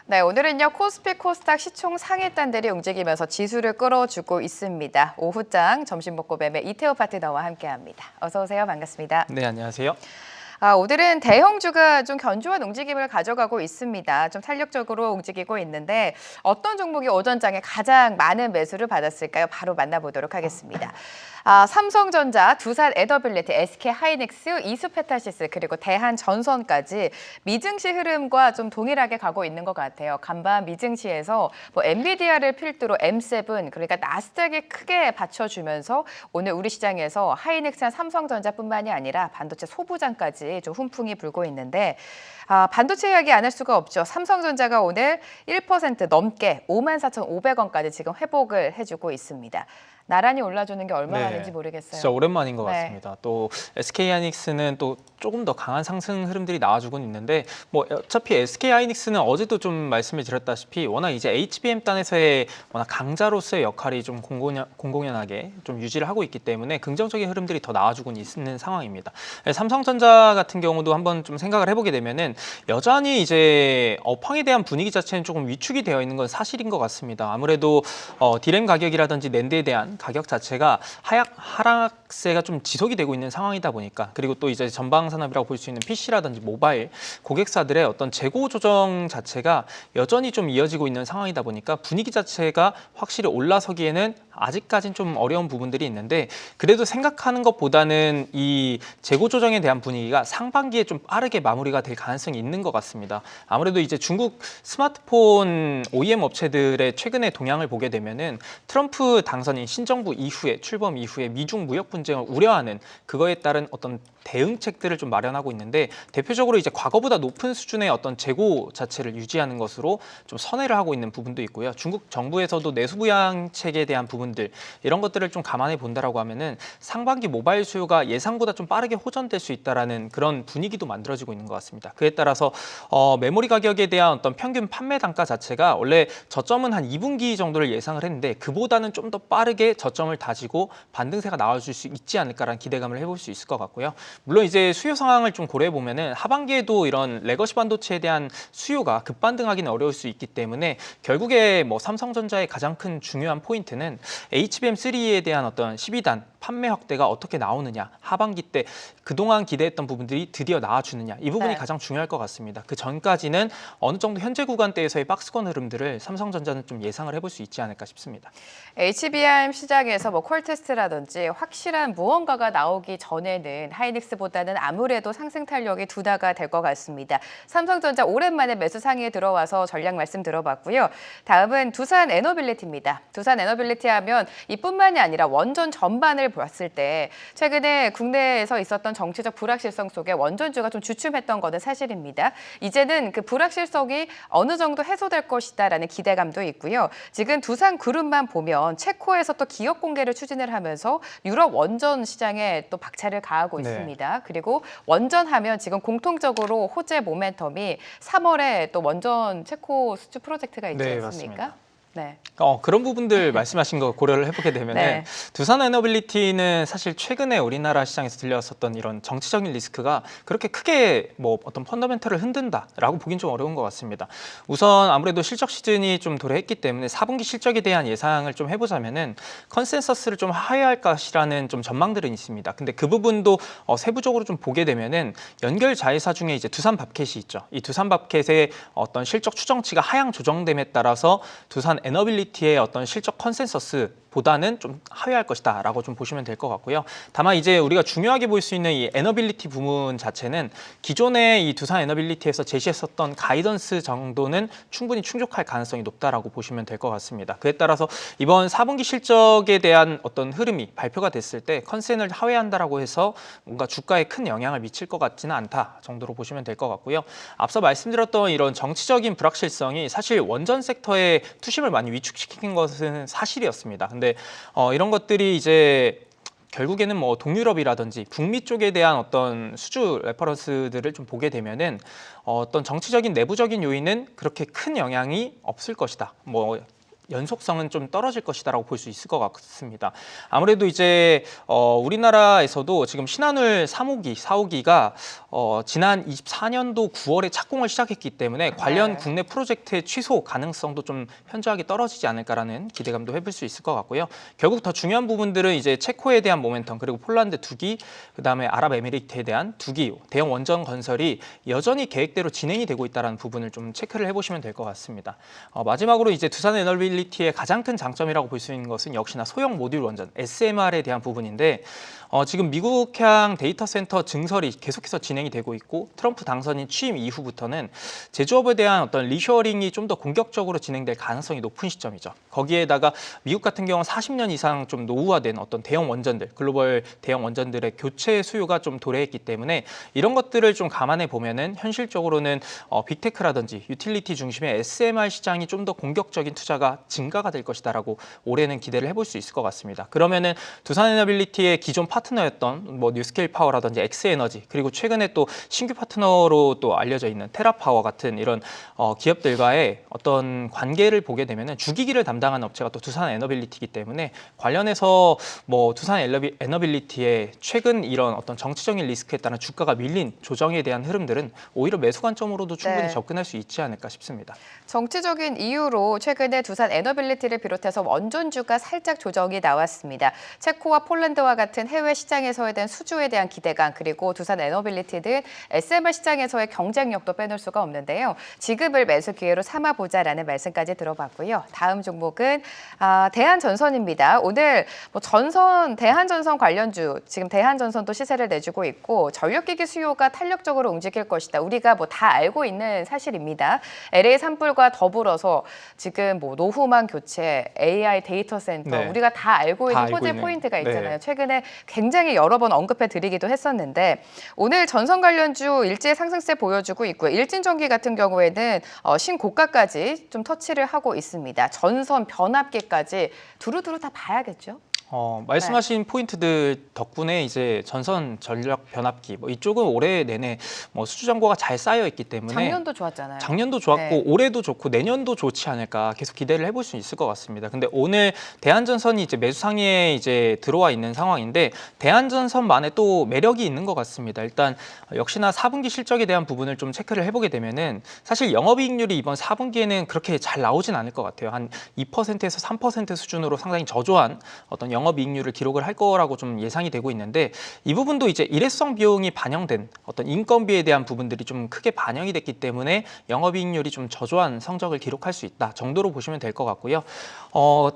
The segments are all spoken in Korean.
네, 오늘은요 코스피 코스닥 시총 상위단들이 움직이면서 지수를 끌어주고 있습니다. 오후장 점심 먹고 매매 이태호 파트너와 함께합니다. 어서 오세요. 반갑습니다. 네, 안녕하세요. 오늘은 대형주가 좀 견조한 움직임을 가져가고 있습니다. 좀 탄력적으로 움직이고 있는데 어떤 종목이 오전장에 가장 많은 매수를 받았을까요? 바로 만나보도록 하겠습니다. 삼성전자, 두산 에너빌리티, SK하이닉스, 이수페타시스 그리고 대한전선까지 미증시 흐름과 좀 동일하게 가고 있는 것 같아요. 간밤 미증시에서 엔비디아를 필두로 M7 그러니까 나스닥이 크게 받쳐주면서 오늘 우리 시장에서 하이닉스와 삼성전자뿐만이 아니라 반도체 소부장까지 좀 훈풍이 불고 있는데 반도체 이야기 안 할 수가 없죠. 삼성전자가 오늘 1% 넘게 54,500원까지 지금 회복을 해주고 있습니다. 나란히 올라주는 게 얼마만인지 모르겠어요. 진짜 오랜만인 것 네. 같습니다. 또 SK하이닉스는 또 조금 더 강한 상승 흐름들이 나와주고 있는데 어차피 SK하이닉스는 어제도 좀 말씀을 드렸다시피 워낙 이제 HBM 단에서의 워낙 강자로서의 역할이 좀 공공연하게 좀 유지를 하고 있기 때문에 긍정적인 흐름들이 더 나와주고 있는 상황입니다. 삼성전자 같은 경우도 한번 좀 생각을 해보게 되면은 여전히 이제 업황에 대한 분위기 자체는 조금 위축이 되어 있는 건 사실인 것 같습니다. 아무래도 디램 가격이라든지 낸드에 대한 가격 자체가 하락세가 좀 지속이 되고 있는 상황이다 보니까 그리고 또 이제 전방 산업이라고 볼 수 있는 PC라든지 모바일 고객사들의 어떤 재고 조정 자체가 여전히 좀 이어지고 있는 상황이다 보니까 분위기 자체가 확실히 올라서기에는 아직까진 좀 어려운 부분들이 있는데 그래도 생각하는 것보다는 이 재고 조정에 대한 분위기가 상반기에 좀 빠르게 마무리가 될 가능성이 있는 것 같습니다. 아무래도 이제 중국 스마트폰 OEM 업체들의 최근의 동향을 보게 되면은 트럼프 당선인 신정부 이후에 출범 이후에 미중 무역 분쟁을 우려하는 그거에 따른 어떤 대응책들을 좀 마련하고 있는데 대표적으로 이제 과거보다 높은 수준의 어떤 재고 자체를 유지하는 것으로 좀 선회를 하고 있는 부분도 있고요. 중국 정부에서도 내수 부양책에 대한 부분들 이런 것들을 좀 감안해 본다라고 하면은 상반기 모바일 수요가 예상보다 좀 빠르게 호전될 수 있다라는 그런 분위기도 만들어지고 있는 것 같습니다. 그에 따라서 메모리 가격에 대한 어떤 평균 판매 단가 자체가 원래 저점은 한 2분기 정도를 예상을 했는데 그보다는 좀 더 빠르게 저점을 다지고 반등세가 나와줄 수 있지 않을까라는 기대감을 해볼 수 있을 것 같고요. 물론 이제 수요 상황을 좀 고려해 보면은 하반기에도 이런 레거시 반도체에 대한 수요가 급반등하기는 어려울 수 있기 때문에 결국에 삼성전자의 가장 큰 중요한 포인트는 HBM3에 대한 어떤 12단 판매 확대가 어떻게 나오느냐, 하반기 때 그동안 기대했던 부분들이 드디어 나와주느냐 이 부분이 가장 중요할 것 같습니다. 그 전까지는 어느 정도 현재 구간대에서의 박스권 흐름들을 삼성전자는 좀 예상을 해볼 수 있지 않을까 싶습니다. HBM 시장에서 콜테스트라든지 확실한 무언가가 나오기 전에는 하이닉스보다는 아무래도 상승 탄력이 두다가 될 것 같습니다. 삼성전자 오랜만에 매수 상위에 들어와서 전략 말씀 들어봤고요. 다음은 두산 에너빌리티입니다. 두산 에너빌리티 하면 이뿐만이 아니라 원전 전반을 봤을 때 최근에 국내에서 있었던 정치적 불확실성 속에 원전주가 좀 주춤했던 것은 사실입니다. 이제는 그 불확실성이 어느 정도 해소될 것이다라는 기대감도 있고요. 지금 두산 그룹만 보면 체코에서 또 기업 공개를 추진을 하면서 유럽 원전 시장에 또 박차를 가하고 있습니다. 그리고 원전하면 지금 공통적으로 호재 모멘텀이 3월에 또 원전 체코 수주 프로젝트가 있지 않습니까? 맞습니다. 네. 그런 부분들 말씀하신 거 고려를 해보게 되면은 두산 에너빌리티는 사실 최근에 우리나라 시장에서 들려왔었던 이런 정치적인 리스크가 그렇게 크게 어떤 펀더멘털을 흔든다라고 보긴 좀 어려운 것 같습니다. 우선 아무래도 실적 시즌이 좀 도래했기 때문에 4분기 실적에 대한 예상을 좀 해보자면은 컨센서스를 좀 하회할 것이라는 좀 전망들은 있습니다. 근데 그 부분도 세부적으로 좀 보게 되면은 연결 자회사 중에 이제 두산밥켓이 있죠. 이 두산밥켓의 어떤 실적 추정치가 하향 조정됨에 따라서 두산 에너빌리티의 어떤 실적 컨센서스보다는 좀 하회할 것이다 라고 좀 보시면 될 것 같고요. 다만 이제 우리가 중요하게 볼 수 있는 이 에너빌리티 부문 자체는 기존의 이 두산 에너빌리티에서 제시했었던 가이던스 정도는 충분히 충족할 가능성이 높다라고 보시면 될 것 같습니다. 그에 따라서 이번 4분기 실적에 대한 어떤 흐름이 발표가 됐을 때 컨센을 하회한다라고 해서 뭔가 주가에 큰 영향을 미칠 것 같지는 않다 정도로 보시면 될 것 같고요. 앞서 말씀드렸던 이런 정치적인 불확실성이 사실 원전 섹터의 투심을 많이 위축시킨 것은 사실이었습니다. 근데 이런 것들이 이제 결국에는 동유럽이라든지 북미 쪽에 대한 어떤 수주 레퍼런스들을 좀 보게 되면은 어떤 정치적인 내부적인 요인은 그렇게 큰 영향이 없을 것이다. 연속성은 좀 떨어질 것이다라고 볼 수 있을 것 같습니다. 아무래도 이제 우리나라에서도 지금 신한울 3호기, 4호기가 지난 24년도 9월에 착공을 시작했기 때문에 관련 네. 국내 프로젝트의 취소 가능성도 좀 현저하게 떨어지지 않을까라는 기대감도 해볼 수 있을 것 같고요. 결국 더 중요한 부분들은 이제 체코에 대한 모멘텀, 그리고 폴란드 2기, 그다음에 아랍에미리트에 대한 2기 대형 원전 건설이 여전히 계획대로 진행이 되고 있다는 부분을 좀 체크를 해보시면 될 것 같습니다. 마지막으로 이제 두산 에너빌리티의 가장 큰 장점이라고 볼 수 있는 것은 역시나 소형 모듈 원전 SMR에 대한 부분인데 지금 미국향 데이터 센터 증설이 계속해서 진행이 되고 있고 트럼프 당선인 취임 이후부터는 제조업에 대한 어떤 리쇼어링이 좀 더 공격적으로 진행될 가능성이 높은 시점이죠. 거기에다가 미국 같은 경우는 40년 이상 좀 노후화된 어떤 대형 원전들, 글로벌 대형 원전들의 교체 수요가 좀 도래했기 때문에 이런 것들을 좀 감안해 보면은 현실적으로는 빅테크라든지 유틸리티 중심의 SMR 시장이 좀 더 공격적인 투자가 증가가 될 것이다라고 올해는 기대를 해볼 수 있을 것 같습니다. 그러면은 두산 에너빌리티의 기존 파트너였던 뭐 뉴스케일 파워라든지 엑스에너지, 그리고 최근에 또 신규 파트너로 또 알려져 있는 테라파워 같은 이런 기업들과의 어떤 관계를 보게 되면은 주기기를 담당하는 업체가 또 두산 에너빌리티이기 때문에 관련해서 뭐 두산 에너빌리티의 최근 이런 어떤 정치적인 리스크에 따른 주가가 밀린 조정에 대한 흐름들은 오히려 매수 관점으로도 충분히 네. 접근할 수 있지 않을까 싶습니다. 정치적인 이유로 최근에 두산 에너빌리티를 비롯해서 원전주가 살짝 조정이 나왔습니다. 체코와 폴란드와 같은 해외 시장에서에 대한 수주에 대한 기대감, 그리고 두산 에너빌리티 등 SMR 시장에서의 경쟁력도 빼놓을 수가 없는데요. 지금을 매수 기회로 삼아보자라는 말씀까지 들어봤고요. 다음 종목은 대한전선입니다. 오늘 뭐 대한전선 관련주, 지금 대한전선도 시세를 내주고 있고 전력기기 수요가 탄력적으로 움직일 것이다. 우리가 뭐 다 알고 있는 사실입니다. LA 산불과 더불어서 지금 뭐 노후망 교체, AI 데이터 센터, 네. 우리가 다 알고 있는 알고 호재 있는. 포인트가 있잖아요. 네. 최근에 굉장히 여러 번 언급해 드리기도 했었는데 오늘 전선 관련주 일제 상승세 보여주고 있고요. 일진전기 같은 경우에는 신고가까지 좀 터치를 하고 있습니다. 전선 변압기까지 두루두루 다 봐야겠죠. 말씀하신 포인트들 덕분에 이제 전선 전력 변압기 뭐 이쪽은 올해 내내 뭐 수주 잔고가 잘 쌓여 있기 때문에 작년도 좋았잖아요. 작년도 좋았고 네. 올해도 좋고 내년도 좋지 않을까 계속 기대를 해볼 수 있을 것 같습니다. 근데 오늘 대한전선이 이제 매수 상위에 이제 들어와 있는 상황인데 대한전선만의 또 매력이 있는 것 같습니다. 일단 역시나 4분기 실적에 대한 부분을 좀 체크를 해보게 되면은 사실 영업이익률이 이번 4분기에는 그렇게 잘 나오진 않을 것 같아요. 한 2%에서 3% 수준으로 상당히 저조한 어떤 영업이익률을 기록을 할 거라고 좀 예상이 되고 있는데 이 부분도 이제 일회성 비용이 반영된 어떤 인건비에 대한 부분들이 좀 크게 반영이 됐기 때문에 영업이익률이 좀 저조한 성적을 기록할 수 있다 정도로 보시면 될 것 같고요.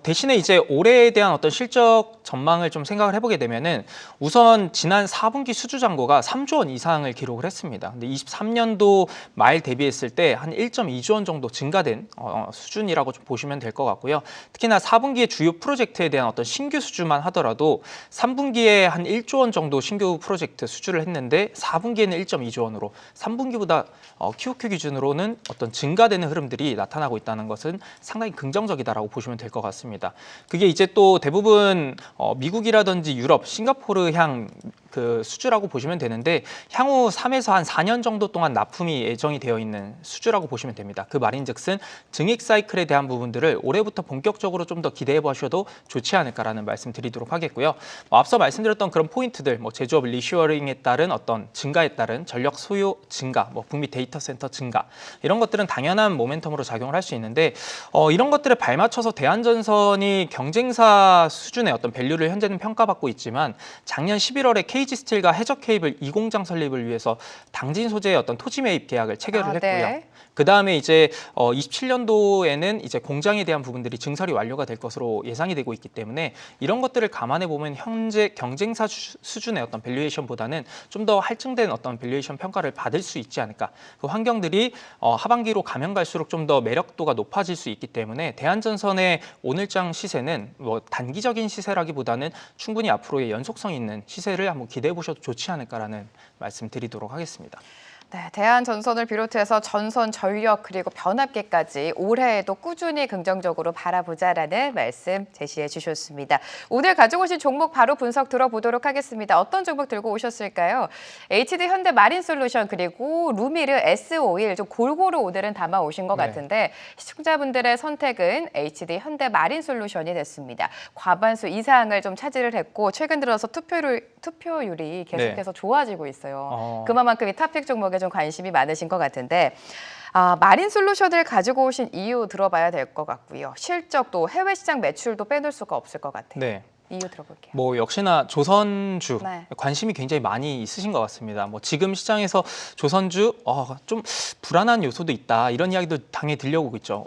대신에 이제 올해에 대한 어떤 실적 전망을 좀 생각을 해보게 되면은 우선 지난 4분기 수주 잔고가 3조 원 이상을 기록을 했습니다. 근데 23년도 말 대비했을 때 한 1.2조 원 정도 증가된 수준이라고 좀 보시면 될 것 같고요. 특히나 4분기의 주요 프로젝트에 대한 어떤 신규 수주만 하더라도 3분기에 한 1조 원 정도 신규 프로젝트 수주를 했는데 4분기에는 1.2조 원으로 3분기보다 QOQ 기준으로는 어떤 증가되는 흐름들이 나타나고 있다는 것은 상당히 긍정적이다라고 보시면 될 것 같습니다. 그게 이제 또 대부분 미국이라든지 유럽, 싱가포르 향 그 수주라고 보시면 되는데 향후 3에서 한 4년 정도 동안 납품이 예정이 되어 있는 수주라고 보시면 됩니다. 그 말인즉슨 증액 사이클에 대한 부분들을 올해부터 본격적으로 좀 더 기대해 보셔도 좋지 않을까라는 말씀 드리도록 하겠고요. 앞서 말씀드렸던 그런 포인트들, 뭐 제조업 리쇼어링에 따른 어떤 증가에 따른 전력 소요 증가, 뭐 북미 데이터 센터 증가 이런 것들은 당연한 모멘텀으로 작용을 할 수 있는데 이런 것들에 발맞춰서 대한전선이 경쟁사 수준의 어떤 밸류를 현재는 평가받고 있지만 작년 11월에 KG스틸과 해저케이블 2공장 설립을 위해서 당진 소재의 어떤 토지 매입 계약을 체결을 했고요. 네. 그 다음에 이제 27년도에는 이제 공장에 대한 부분들이 증설이 완료가 될 것으로 예상이 되고 있기 때문에 이런 것들을 감안해 보면 현재 경쟁사 수준의 어떤 밸류에이션보다는 좀 더 할증된 어떤 밸류에이션 평가를 받을 수 있지 않을까. 그 환경들이 하반기로 가면 갈수록 좀 더 매력도가 높아질 수 있기 때문에 대한전선의 오늘장 시세는 뭐 단기적인 시세라기보다는 충분히 앞으로의 연속성 있는 시세를 한번 기대해 보셔도 좋지 않을까라는 말씀 드리도록 하겠습니다. 네, 대한전선을 비롯해서 전선, 전력 그리고 변압기까지 올해에도 꾸준히 긍정적으로 바라보자라는 말씀 제시해 주셨습니다. 오늘 가져오신 종목 바로 분석 들어보도록 하겠습니다. 어떤 종목 들고 오셨을까요? HD 현대 마린솔루션 그리고 루미르 S51 좀 골고루 오늘은 담아 오신 것 네. 같은데 시청자분들의 선택은 HD 현대 마린솔루션이 됐습니다. 과반수 이상을 좀 차지를 했고 최근 들어서 투표율이 계속해서 좋아지고 있어요. 그만큼 이 탑픽 종목에 좀 관심이 많으신 것 같은데 마린 솔루션을 가지고 오신 이유 들어봐야 될 것 같고요. 실적도 해외 시장 매출도 빼놓을 수가 없을 것 같아요. 네. 이유 들어볼게요. 뭐 역시나 조선주 네. 관심이 굉장히 많이 있으신 것 같습니다. 뭐 지금 시장에서 조선주 좀 불안한 요소도 있다 이런 이야기도 당연히 들려오고 있죠.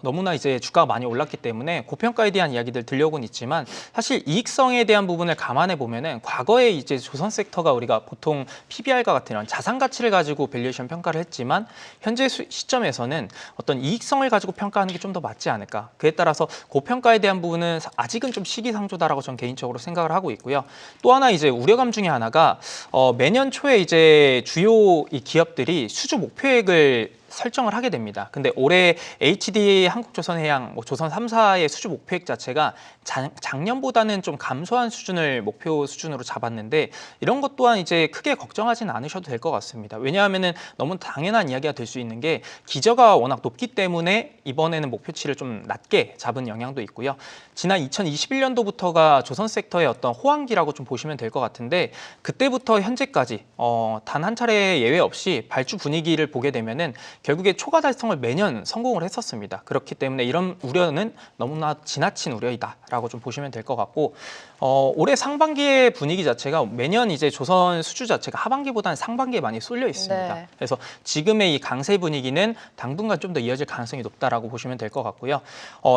너무나 이제 주가가 많이 올랐기 때문에 고평가에 대한 이야기들 들려오곤 있지만 사실 이익성에 대한 부분을 감안해 보면은 과거에 이제 조선 섹터가 우리가 보통 PBR과 같은 이런 자산 가치를 가지고 밸류에이션 평가를 했지만 현재 시점에서는 어떤 이익성을 가지고 평가하는 게 좀 더 맞지 않을까. 그에 따라서 고평가에 대한 부분은 아직은 좀 시기상조다라고 전 개인적으로 생각을 하고 있고요. 또 하나 이제 우려감 중에 하나가 매년 초에 이제 주요 이 기업들이 수주 목표액을 설정을 하게 됩니다. 근데 올해 HD 한국조선해양, 조선 3사의 수주 목표액 자체가 작년보다는 좀 감소한 수준을 목표 수준으로 잡았는데 이런 것 또한 이제 크게 걱정하지는 않으셔도 될 것 같습니다. 왜냐하면은 너무 당연한 이야기가 될 수 있는 게 기저가 워낙 높기 때문에 이번에는 목표치를 좀 낮게 잡은 영향도 있고요. 지난 2021년도부터가 조선 섹터의 어떤 호황기라고 좀 보시면 될 것 같은데 그때부터 현재까지 단 한 차례 예외 없이 발주 분위기를 보게 되면은 결국에 초과 달성을 매년 성공을 했었습니다. 그렇기 때문에 이런 우려는 너무나 지나친 우려이다라고 좀 보시면 될 것 같고 올해 상반기의 분위기 자체가 매년 이제 조선 수주 자체가 하반기보다는 상반기에 많이 쏠려 있습니다. 네. 그래서 지금의 이 강세 분위기는 당분간 좀 더 이어질 가능성이 높다라고 보시면 될 것 같고요.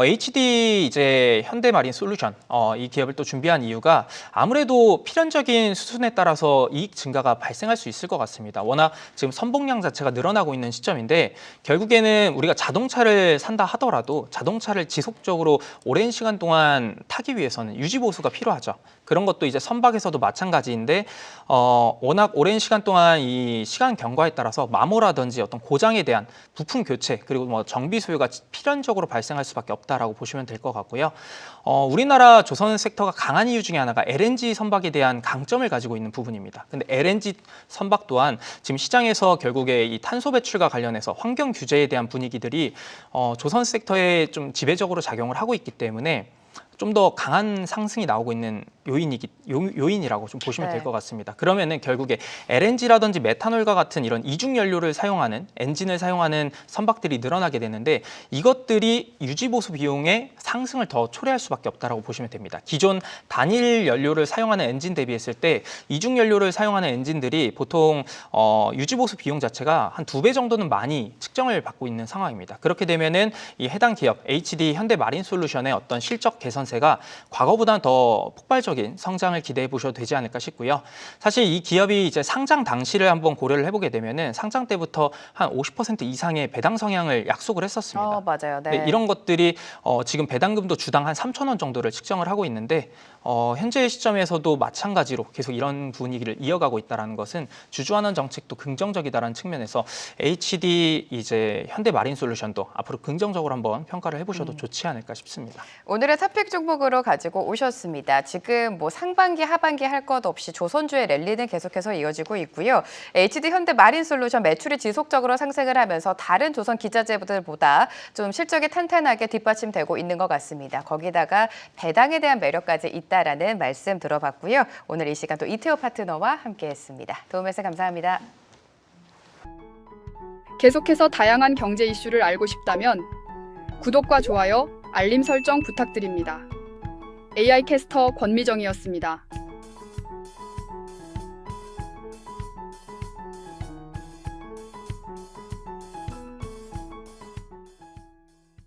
HD 이제 현대마린 솔루션 이 기업을 또 준비한 이유가 아무래도 필연적인 수순에 따라서 이익 증가가 발생할 수 있을 것 같습니다. 워낙 지금 선봉량 자체가 늘어나고 있는 시점인데 결국에는 우리가 자동차를 산다 하더라도 자동차를 지속적으로 오랜 시간 동안 타기 위해서는 유지 보수가 필요하죠. 그런 것도 이제 선박에서도 마찬가지인데 워낙 오랜 시간 동안 이 시간 경과에 따라서 마모라든지 어떤 고장에 대한 부품 교체 그리고 뭐 정비 소요가 필연적으로 발생할 수밖에 없다라고 보시면 될 것 같고요. 우리나라 조선 섹터가 강한 이유 중에 하나가 LNG 선박에 대한 강점을 가지고 있는 부분입니다. 근데 LNG 선박 또한 지금 시장에서 결국에 이 탄소 배출과 관련해서 환경 규제에 대한 분위기들이 조선 섹터에 좀 지배적으로 작용을 하고 있기 때문에 좀 더 강한 상승이 나오고 있는 요인이라고 좀 보시면 될 것 같습니다. 그러면은 결국에 LNG라든지 메탄올과 같은 이런 이중 연료를 사용하는 엔진을 사용하는 선박들이 늘어나게 되는데 이것들이 유지 보수 비용의 상승을 더 초래할 수밖에 없다라고 보시면 됩니다. 기존 단일 연료를 사용하는 엔진 대비했을 때 이중 연료를 사용하는 엔진들이 보통 유지 보수 비용 자체가 한 2배 정도는 많이 측정을 받고 있는 상황입니다. 그렇게 되면은 이 해당 기업 HD 현대마린솔루션의 어떤 실적 개선세가 과거보다 더 폭발적인 성장을 기대해 보셔도 되지 않을까 싶고요. 사실 이 기업이 이제 상장 당시를 한번 고려를 해보게 되면은 상장 때부터 한 50% 이상의 배당 성향을 약속을 했었습니다. 맞아요. 네. 이런 것들이 지금 배당금도 주당 한 3,000원 정도를 측정을 하고 있는데 현재 시점에서도 마찬가지로 계속 이런 분위기를 이어가고 있다는 것은 주주환원 정책도 긍정적이다라는 측면에서 HD 이제 현대마린솔루션도 앞으로 긍정적으로 한번 평가를 해보셔도 좋지 않을까 싶습니다. 오늘의 탑픽 종목으로 가지고 오셨습니다. 지금 뭐 상반기, 하반기 할 것 없이 조선주의 랠리는 계속해서 이어지고 있고요. HD 현대 마린솔루션 매출이 지속적으로 상승을 하면서 다른 조선 기자재들보다 좀 실적이 탄탄하게 뒷받침되고 있는 것 같습니다. 거기다가 배당에 대한 매력까지 있다라는 말씀 들어봤고요. 오늘 이 시간 또 이태호 파트너와 함께했습니다. 도움 말씀 감사합니다. 계속해서 다양한 경제 이슈를 알고 싶다면 구독과 좋아요, 알림 설정 부탁드립니다. AI 캐스터 권미정이었습니다.